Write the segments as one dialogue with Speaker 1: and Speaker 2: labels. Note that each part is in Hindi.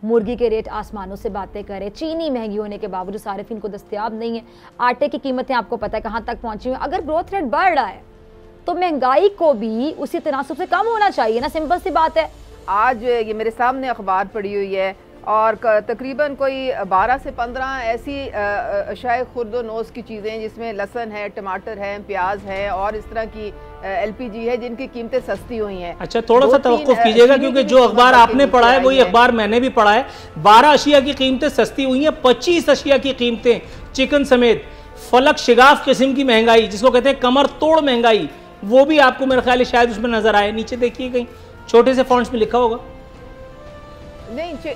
Speaker 1: मुर्गी के रेट आसमानों से बातें करें, चीनी महंगी होने के बावजूद सारिफिन को दस्तयाब नहीं है, आटे की कीमतें आपको पता है कहाँ तक पहुंची हुई। अगर ग्रोथ रेट बढ़ रहा है तो महंगाई को भी उसी तनासुब से कम होना चाहिए ना, सिंपल सी बात है।
Speaker 2: आज ये मेरे सामने अखबार पड़ी हुई है और तकरीबन कोई 12 से 15 ऐसी अशाए खुर्दो नोस की चीज़ें जिसमें लहसुन है, टमाटर है, प्याज है और इस तरह की LPG है जिनकी कीमतें सस्ती हुई हैं।
Speaker 3: अच्छा, थोड़ा सा तवक्कुफ कीजिएगा क्योंकि जो अखबार आपने पढ़ा है वही अखबार मैंने भी पढ़ा है। 12 अशिया की कीमतें सस्ती हुई हैं, 25 अशिया की कीमतें चिकन समेत फलक शिगाफ किस्म की महंगाई जिसको कहते हैं कमर तोड़ महंगाई, वो भी आपको मेरा ख्याल है शायद उसमें नजर आए। नीचे देखिए कहीं छोटे से फॉन्ट्स में लिखा होगा।
Speaker 2: नहीं,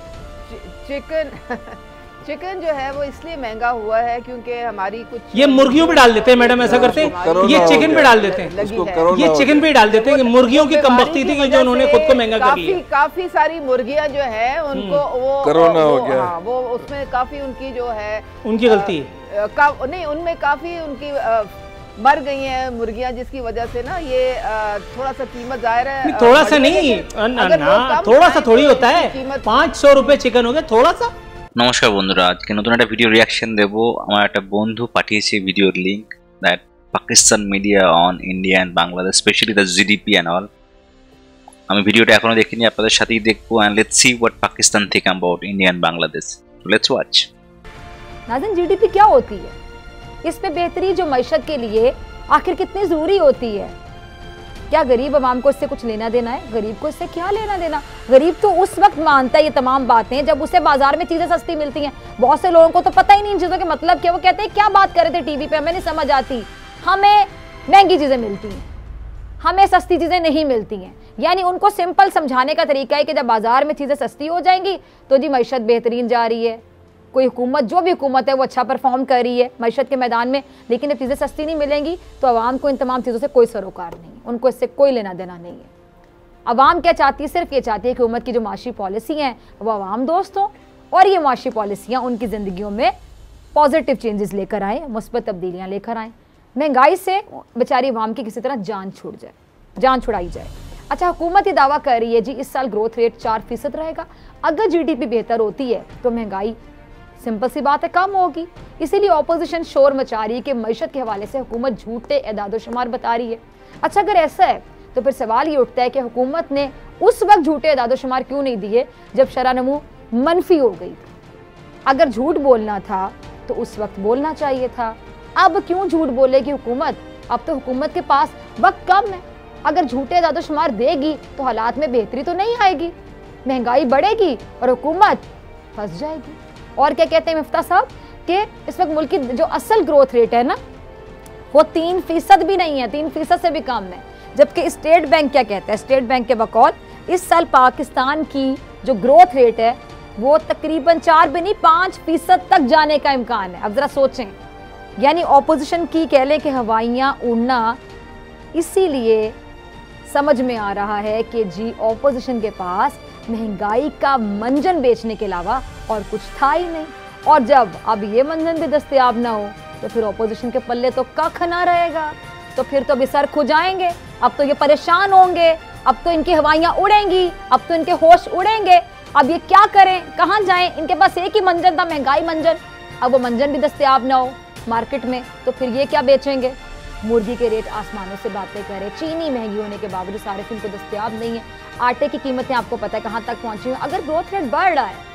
Speaker 2: चिकन जो है वो इसलिए महंगा हुआ है क्योंकि हमारी कुछ
Speaker 3: ये मुर्गियों पे डाल देते हैं मैडम, ऐसा करते हैं ये चिकन पे डाल देते हैं, ये चिकन पे डाल देते हैं। मुर्गियों की कमबख्ती थी कि जो उन्होंने खुद को महंगा कर लिया।
Speaker 2: काफी सारी मुर्गियां जो है उनको वो कोरोना हो गया, वो उसमें काफी उनकी जो है उनकी गलती है, नहीं उनमें काफी उनकी मर गई हैं मुर्गियां, जिसकी वजह से ना ये थोड़ा सा कीमत ज़ाहिर है,
Speaker 3: थोड़ा सा नहीं थोड़ा सा थोड़ी होता है, 500 रुपए चिकन हो गया थोड़ा सा।
Speaker 4: নমস্কার বন্ধুরা, আজকে নতুন একটা ভিডিও রিয়াকশন দেব। আমার একটা বন্ধু পাঠিয়েছে ভিডিওর link that Pakistan media on India and Bangladesh specially the GDP and all. আমি ভিডিওটা এখনো দেখিনি, আপনাদের সাথেই দেখবো and let's see what Pakistan think about India and Bangladesh. Let's watch.
Speaker 1: नाज़रीन, जीडीपी क्या होती है? इसमें बेहतरी जो मईशत के लिए आखिर कितनी जरूरी होती है? क्या गरीब आवाम को इससे कुछ लेना देना है? गरीब को इससे क्या लेना देना? गरीब तो उस वक्त मानता है ये तमाम बातें जब उसे बाजार में चीजें सस्ती मिलती हैं। बहुत से लोगों को तो पता ही नहीं इन चीजों के मतलब क्या। वो कहते हैं क्या बात कर रहे थे टीवी पे, हमें नहीं समझ आती, हमें महंगी चीजें मिलती हैं, हमें सस्ती चीजें नहीं मिलती हैं। यानी उनको सिंपल समझाने का तरीका है कि जब बाजार में चीजें सस्ती हो जाएंगी तो जी मईशत बेहतरीन जा रही है, कोई हुकूमत जो भी हुकूमत है वो अच्छा परफॉर्म कर रही है मईशत के मैदान में। लेकिन जब चीज़ें सस्ती नहीं मिलेंगी तो आवाम को इन तमाम चीज़ों से कोई सरोकार नहीं, उनको इससे कोई लेना देना नहीं है। आवाम क्या चाहती है? सिर्फ ये चाहती है कि हुकूमत की जो माशी पॉलिसी हैं वो आवाम दोस्त हों और ये माशी पॉलिसियाँ उनकी ज़िंदगियों में पॉजिटिव चेंजेस लेकर आएँ, मुस्बत तब्दीलियाँ लेकर आएँ। महंगाई से बेचारी आवाम की किसी तरह जान छूट जाए, जान छुड़ाई जाए। अच्छा, हुकूमत ये दावा कर रही है जी इस साल ग्रोथ रेट 4% रहेगा। अगर GDP बेहतर होती है तो महंगाई सिंपल सी बात है कम होगी। इसीलिए ऑपोजिशन शोर मचा रही है कि मईशत के हवाले से हुकूमत झूठे एदादोशुमार बता रही है। अच्छा, अगर ऐसा है तो फिर सवाल ये उठता है कि हुकूमत ने उस वक्त झूठे एदादोशुमार क्यों नहीं दिए जब शरह नमू मनफी हो गई? अगर झूठ बोलना था तो उस वक्त बोलना चाहिए था। अब क्यों झूठ बोलेगी हुकूमत? अब तो हुकूमत के पास वक्त कम है। अगर झूठे एदादोशुमार देगी तो हालात में बेहतरी तो नहीं आएगी, महंगाई बढ़ेगी और हुकूमत फंस जाएगी। और क्या कहते हैं मिफ्ता साहब कि इस वक्त मुल्क की जो असल ग्रोथ रेट है ना वो 3% भी नहीं है, 3% से भी कम है। जबकि स्टेट बैंक क्या कहता है? स्टेट बैंक के बकौल इस साल पाकिस्तान की जो ग्रोथ रेट है वो तकरीबन 4 भी नहीं 5% तक जाने का इम्कान है। अब जरा सोचें, यानी ऑपोजिशन की कह लें कि हवाइयाँ उड़ना इसीलिए समझ में आ रहा है कि जी ऑपोजिशन के पास महंगाई का मंजन बेचने के अलावा और कुछ था ही नहीं। और जब अब ये मंजन भी दस्तयाब ना हो तो फिर ऑपोजिशन के पल्ले तो कख ना रहेगा, तो फिर तो अभी सर खुजाएंगे, अब तो ये परेशान होंगे, अब तो इनकी हवाइयाँ उड़ेंगी, अब तो इनके होश उड़ेंगे। अब ये क्या करें, कहाँ जाएं? इनके पास एक ही मंजन था, महंगाई मंजन। अब वो मंजन भी दस्तयाब ना हो मार्केट में तो फिर ये क्या बेचेंगे? मुर्गी के रेट आसमानों से बातें करें, चीनी महंगी होने के बावजूद सारिफिन को दस्तयाब नहीं है, आटे की कीमतें आपको पता है कहाँ तक पहुंची हुई। अगर ग्रोथ रेट बढ़ रहा है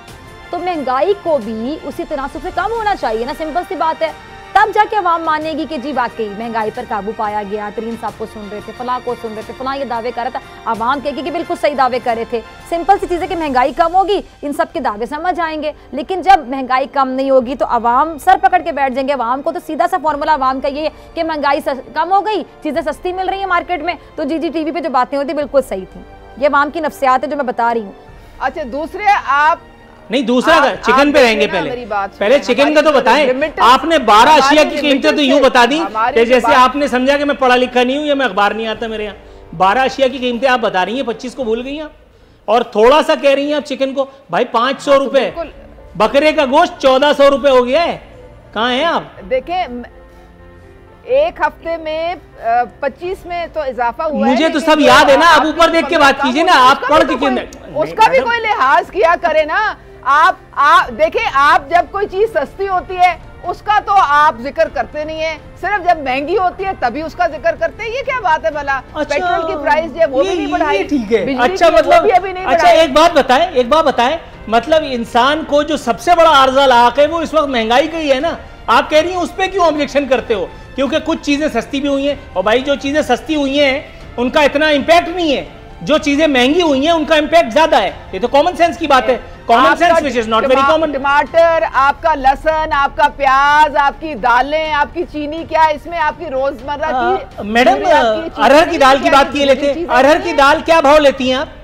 Speaker 1: तो महंगाई को भी उसी तनासुब से कम होना चाहिए ना, सिंपल सी बात है। तब जाके आवाम मानेगी कि जी वाकई महंगाई पर काबू पाया गया। तरीन साहब को सुन रहे थे, फलाह को सुन रहे थे, फलाह ये दावे कर रहा था, आवाम कहेगी कि बिल्कुल सही दावे कर रहे थे। सिंपल सी चीज़ है कि महंगाई कम होगी, इन सब के दावे समझ आएंगे। लेकिन जब महंगाई कम नहीं होगी तो आवाम सर पकड़ के बैठ जाएंगे। आवाम को तो सीधा सा फॉर्मूला आवाम का ये है कि महंगाई कम हो गई, चीज़ें सस्ती मिल रही है मार्केट में, तो जी टीवी पे जो बातें होती बिल्कुल सही थी। ये आवाम की नफ्सियात है जो मैं बता रही हूँ।
Speaker 2: अच्छा, दूसरे आप
Speaker 3: नहीं, दूसरा चिकन पे रहेंगे। पहले चिकन का तो बताएं। आपने 12 अशिया की कीमतें तो यूं बता दी कि जैसे आपने समझा कि मैं पढ़ा लिखा नहीं हूं या मैं अखबार नहीं आता मेरे यहाँ। 12 अशिया की कीमतें आप बता रही हैं, 25 को भूल गई आप। और थोड़ा सा कह रही हैं आप चिकन को। भाई 500 रुपए, बकरे का गोश्त 1400 रुपए हो गया है। कहाँ हैं आप?
Speaker 2: देखें, एक हफ्ते में 25 में तो इजाफा हुआ
Speaker 3: मुझे
Speaker 2: है,
Speaker 3: तो सब याद है ना। आप ऊपर देख के बात कीजिए ना, आप पढ़ के
Speaker 2: उसका भी कोई लिहाज किया करे ना। आप देखिए, आप जब कोई चीज सस्ती होती है उसका तो आप जिक्र करते नहीं है, सिर्फ जब महंगी होती है तभी उसका जिक्र करते हैं। ये क्या बात है भला? पेट्रोल की प्राइस जो है वो भी नहीं बढ़ाई,
Speaker 3: ठीक है।
Speaker 2: बिजली
Speaker 3: अच्छा,
Speaker 2: की
Speaker 3: मतलब
Speaker 2: भी अभी नहीं
Speaker 3: अच्छा,
Speaker 2: बढ़ाई।
Speaker 3: एक बात बताएं, मतलब इंसान को जो सबसे बड़ा आर्जा लाक है वो इस वक्त महंगाई का ही है ना। आप कह रही हैं उस पे क्यों ऑब्जेक्शन करते हो? क्योंकि कुछ चीजें सस्ती भी हुई हैं, और भाई जो चीजें सस्ती हुई हैं उनका इतना इंपैक्ट नहीं है, जो चीजें महंगी हुई हैं उनका इंपैक्ट ज्यादा है। ये तो कॉमन सेंस की बात है, common sense which is not very common.
Speaker 2: टमाटर, आपका लहसुन, आपका प्याज, आपकी दालें, आपकी चीनी, क्या इसमें आपकी रोजमर्रा की
Speaker 3: मैडम अरहर की दाल की बात किए लेते हैं, अरहर की दाल क्या भाव लेती हैं आप?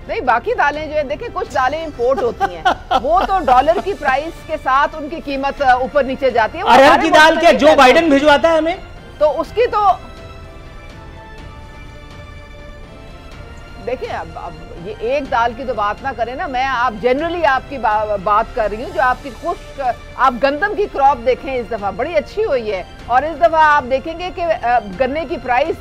Speaker 2: नहीं, बाकी दालें जो है देखिए, कुछ दालें इंपोर्ट होती हैं वो तो डॉलर की प्राइस के साथ उनकी कीमत ऊपर नीचे जाती है।
Speaker 3: अरहर की दाल क्या जो बाइडेन भिजवाता है हमें?
Speaker 2: तो उसकी तो देखिए, अब ये एक दाल की तो बात ना करें ना, मैं आप जनरली आपकी बात कर रही हूँ। जो आपकी खुश्क, आप गंदम की क्रॉप देखें इस दफा बड़ी अच्छी हुई है, और इस दफा आप देखेंगे कि गन्ने की प्राइस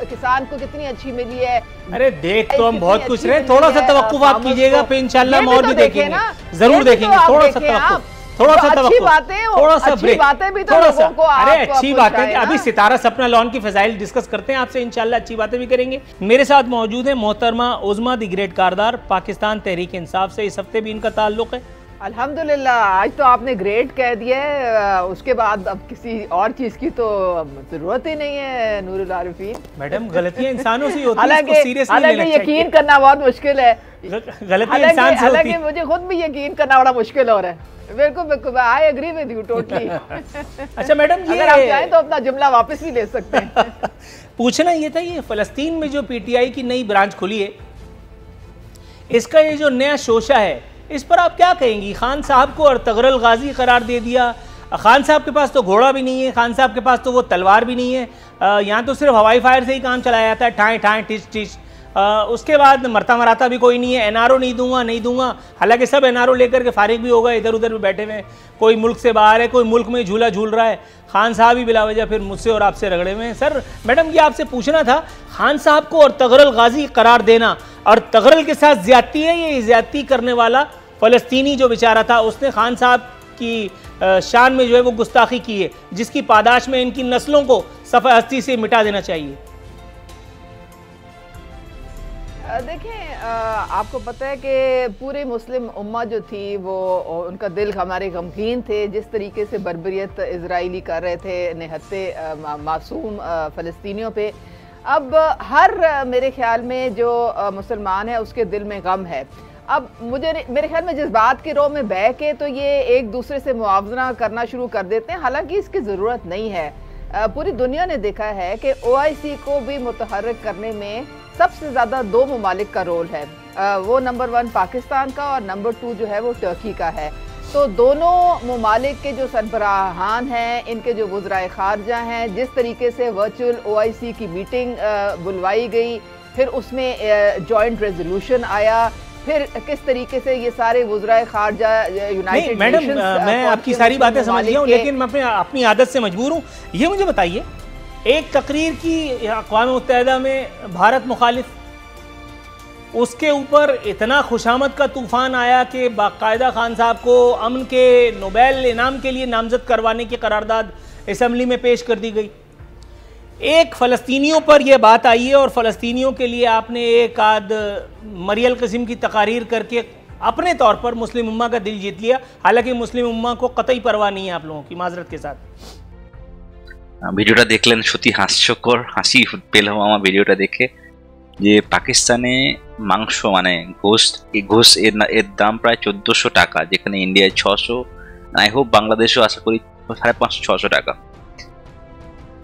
Speaker 2: किसान को कितनी अच्छी मिली है।
Speaker 3: अरे देख तो हम बहुत खुश रहे, थोड़ा सा तवक्कुफ आप कीजिएगा, फिर इंशाल्लाह हम और भी देखेंगे, जरूर देखेंगे। थोड़ा सा तवक्कुफ, थोड़ा सा
Speaker 2: अच्छी बातें,
Speaker 3: थोड़ा सा
Speaker 2: अच्छी बातें भी तो
Speaker 3: थोड़ा सा,
Speaker 2: लोगों को
Speaker 3: अरे
Speaker 2: आप
Speaker 3: अच्छी बातें अभी सितारा सपना लॉन की फजाइल डिस्कस करते हैं आपसे, इंशाल्लाह अच्छी बातें भी करेंगे। मेरे साथ मौजूद है मोहतरमा उज़मा द ग्रेट कारदार, पाकिस्तान तहरीक इंसाफ से इस हफ्ते भी इनका ताल्लुक है।
Speaker 2: अल्हम्दुलिल्लाह, आज तो आपने ग्रेट कह दिया है, उसके बाद अब किसी और चीज की तो जरूरत ही नहीं है। नूरुल आरिफीन
Speaker 3: मैडम, गलतियां इंसानों से होती हैं, इसको सीरियसली लेना चाहिए।
Speaker 2: हालांकि यकीन करना बहुत मुश्किल है,
Speaker 3: गलतियां इंसान से होती हैं।
Speaker 2: मुझे खुद भी यकीन करना बड़ा मुश्किल हो रहा है। बिल्कुल बिल्कुल, I agree with you totally.
Speaker 3: अच्छा मैडम,
Speaker 2: अगर आप चाहें तो अपना जुमला वापस भी ले सकते हैं।
Speaker 3: पूछना ये था, ये फलस्तीन में जो पीटीआई की नई ब्रांच खुली है, इसका ये जो नया शोशा है, इस पर आप क्या कहेंगी? खान साहब को अर्तगरल गाजी करार दे दिया। खान साहब के पास तो घोड़ा भी नहीं है, खान साहब के पास तो वो तलवार भी नहीं है, यहाँ तो सिर्फ हवाई फायर से ही काम चलाया जाता है, ठाएं ठाएं टिच टिच। उसके बाद मरता मराता भी कोई नहीं है, एनआरओ नहीं दूंगा। हालांकि सब एनआरओ लेकर के फारिग भी हो गए, इधर उधर भी बैठे हुए हैं, कोई मुल्क से बाहर है, कोई मुल्क में झूला झूल रहा है। खान साहब ही बिला वजह फिर मुझसे और आपसे रगड़े हुए हैं। सर मैडम, ये आपसे पूछना था, खान साहब को अर्तगरल गाजी करार देना और तगरल के साथ ज्यादती है, ये ज्यादती करने वाला फ़लस्तीनी जो बेचारा था, उसने खान साहब की शान में जो है वो गुस्ताखी की है, जिसकी पादाश में इनकी नस्लों को सफ़े हस्ती से मिटा देना चाहिए।
Speaker 2: देखें, आपको पता है कि पूरे मुस्लिम उम्मा जो थी वो, उनका दिल हमारे गमगीन थे जिस तरीके से बर्बरियत इजराइली कर रहे थे निहत्ते मासूम फ़लस्तीनियों पे। अब हर मेरे ख्याल में जो मुसलमान है उसके दिल में गम है। अब मेरे ख्याल में जिस बात की रो में बह के तो ये एक दूसरे से मुआवजा करना शुरू कर देते हैं, हालांकि इसकी ज़रूरत नहीं है। पूरी दुनिया ने देखा है कि OIC को भी मुतहर्रिक करने में सबसे ज़्यादा दो ममालिक का रोल है, वो नंबर 1 पाकिस्तान का और नंबर 2 जो है वो टर्की का है। तो दोनों ममालिक के जो सरबराहान हैं, इनके जो वज़राए ख़ारजा हैं, जिस तरीके से वर्चुअल OIC की मीटिंग बुलवाई गई, फिर उसमें जॉइंट रेजोल्यूशन आया, फिर किस तरीके से ये सारे वज़राए ख़ारजा यूनाइटेड
Speaker 3: मैडम, मैं आपकी सारी बातें समझ गया हूँ, लेकिन मैं अपनी आदत से मजबूर हूँ। ये मुझे बताइए, एक तकरीर की अक़वाम मुत्तहिदा में भारत मुखालिफ, उसके ऊपर इतना खुशामद का तूफ़ान आया कि बाकायदा खान साहब को अमन के नोबेल इनाम के लिए नामज़द करवाने की करारदाद असम्बली में पेश कर दी गई। एक फ़लस्तीनियों पर यह बात आई है और फ़लस्तीनियों के लिए आपने एक आध मरियल किस्म की तकारीर करके अपने तौर पर मुस्लिम उम्मा का दिल जीत लिया, हालांकि मुस्लिम उम्मा को कतई परवाह नहीं है आप लोगों की, माजरत के साथ।
Speaker 4: ভিডিওটা দেখলেন, সত্যি হাস্যকর, হাসি পেলাম আমার ভিডিওটা দেখে, যে পাকিস্তানে মাংস মানে গোস্ত, এই গোস্ত এর দাম প্রায় 1400 টাকা, যেখানে ইন্ডিয়ায় 600, আই হোপ বাংলাদেশেও আশা করি 550-600 টাকা।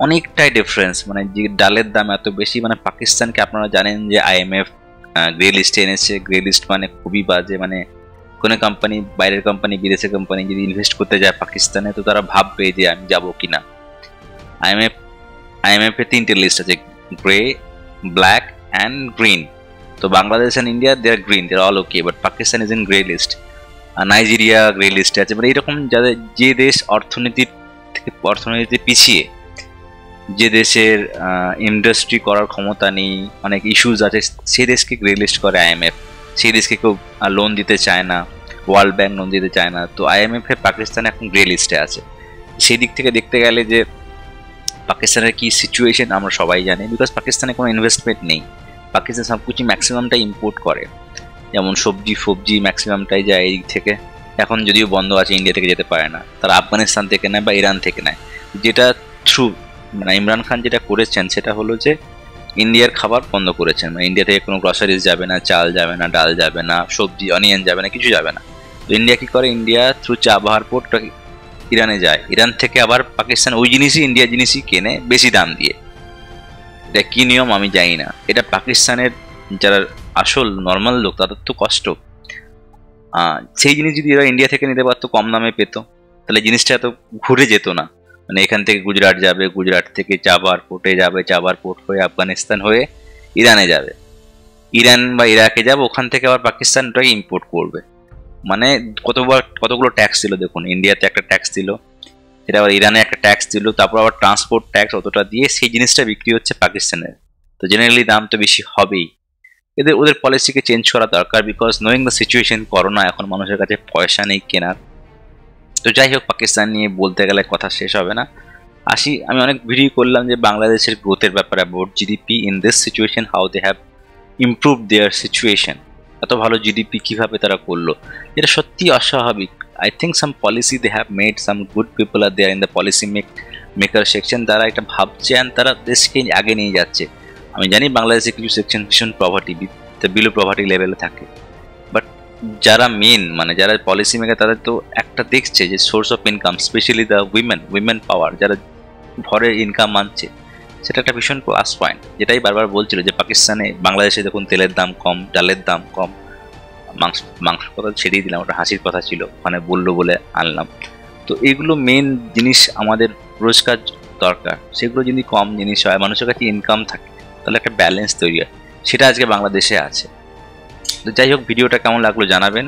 Speaker 4: অনেকটাই ডিফারেন্স, মানে যে ডালের দাম এত বেশি। মানে পাকিস্তানকে আপনারা জানেন যে IMF গ্রে লিস্টে এনেছে। গ্রে লিস্ট মানে খুবই বাজে, মানে কোনো কোম্পানি, বাইরের কোম্পানি, বিদেশের কোম্পানি যদি ইনভেস্ট করতে যায় পাকিস্তানে, তো তারা ভাববে যে আমি যাবো কিনা। IMF এর 3টে লিস্ট আছে, গ্রে, ব্ল্যাক অ্যান্ড গ্রিন। তো Bangladesh and India they are green, they are all okay, but Pakistan is in grey list. আর নাইজেরিয়া গ্রে লিস্টে আছে। মানে এরকম যাদের, যে দেশ অর্থনীতিতে পিছিয়ে, যে দেশের ইন্ডাস্ট্রি করার ক্ষমতা নেই, অনেক ইস্যুজ আছে, সেই দেশকে গ্রে লিস্ট করে আইএমএফ। সেই দেশকে কেউ লোন দিতে চায় না, ওয়ার্ল্ড ব্যাংক লোন দিতে চায় না। তো আইএমএফ এর পাকিস্তান এখন গ্রে লিস্টে আছে। সেই দিক থেকে দেখতে গেলে যে পাকিস্তানের কি সিচুয়েশন আমরা সবাই জানি, বিকজ পাকিস্তানে কোনো ইনভেস্টমেন্ট নেই। পাকিস্তান সব কিছু ম্যাক্সিমামটাই ইম্পোর্ট করে, যেমন সবজি ম্যাক্সিমামটাই যায় এই দিক থেকে। এখন যদিও বন্ধ আছে, ইন্ডিয়া থেকে যেতে পারে না, তারা আফগানিস্তান থেকে নেয় বা ইরান থেকে নেয়। যেটা থ্রু মানে ইমরান খান যেটা করেছেন সেটা হলো যে ইন্ডিয়ার খাবার বন্ধ করেছেন, মানে ইন্ডিয়া থেকে কোনো গ্রসারিজ যাবে না, চাল যাবে না, ডাল যাবে না, সবজি অনিয়ন যাবে না, কিছু যাবে না। তো ইন্ডিয়া কি করে, ইন্ডিয়া থ্রু চাবাহার পোর্টটা ইরানে যায়, ইরান থেকে আবার পাকিস্তান ওই জিনিসই ইন্ডিয়া জিনিসই কেনে বেশি দাম দিয়ে। এটা কি নিয়ম আমি জানি না। এটা পাকিস্তানের যারা আসল নর্মাল লোক তাদের তো কষ্ট। সেই জিনিস যদি এরা ইন্ডিয়া থেকে নিতে পারতো, কম দামে পেতো, তাহলে জিনিসটা এত ঘুরে যেত না। মানে এখান থেকে গুজরাট যাবে, গুজরাট থেকে চাবার পোর্টে যাবে, চাবার পোর্ট হয়ে আফগানিস্তান হয়ে ইরানে যাবে, ইরান বা ইরাকে যাবে, ওখান থেকে আবার পাকিস্তানটাকে ইম্পোর্ট করবে। মানে কতগুলো ট্যাক্স ছিল দেখুন, ইন্ডিয়াতে একটা ট্যাক্স দিল, এটা আবার ইরানে একটা ট্যাক্স দিল, তারপর আবার ট্রান্সপোর্ট ট্যাক্স অতটা দিয়ে সেই জিনিসটা বিক্রি হচ্ছে পাকিস্তানের। তো জেনারেলি দাম তো বেশি হবেই। ওদের পলিসিকে চেঞ্জ করা দরকার, because knowing the situation, corona, এখন মানুষের কাছে পয়সা নেই কেনার। তো যাই হোক, পাকিস্তান নিয়ে বলতে গেলে কথা শেষ হবে না। আমি অনেক ভিডিও করলাম যে বাংলাদেশের গ্রোথের ব্যাপারে, about GDP in this situation, how they have improve their situation. এত ভালো জিডিপি কিভাবে তারা করলো, এটা সত্যি অস্বাভাবিক। I think some policy they have made, some good people are there in the policy maker section, তারা একটা ভাবছেন, তারা দেশকে আগে নিয়ে যাচ্ছে। আমি জানি বাংলাদেশে কিছু সেকশন ভীষণ প্রভার্টি, বিলো প্রভার্টি লেভেলে থাকে, বাট যারা মেন মানে যারা পলিসি মেকার, তাদের তো একটা দেখছে যে source of income, specially the women power, যারা ঘরে ইনকাম আনছে, সেটা একটা ভীষণ প্লাস পয়েন্ট। যেটাই বারবার বলছিল যে বাংলাদেশে দেখুন তেলের দাম কম, ডালের দাম কম, মাংস কথা ছেড়েই দিলাম, ওটা হাসির কথা ছিল, ওখানে বললো বলে আনলাম। তো এগুলো মেন জিনিস আমাদের রোজগার দরকার, সেগুলো যদি কম জিনিস হয়, মানুষের কাছে ইনকাম থাকে, তাহলে একটা ব্যালেন্স তৈরি হয়, সেটা আজকে বাংলাদেশে আছে। তো যাই হোক, ভিডিওটা কেমন লাগলো জানাবেন।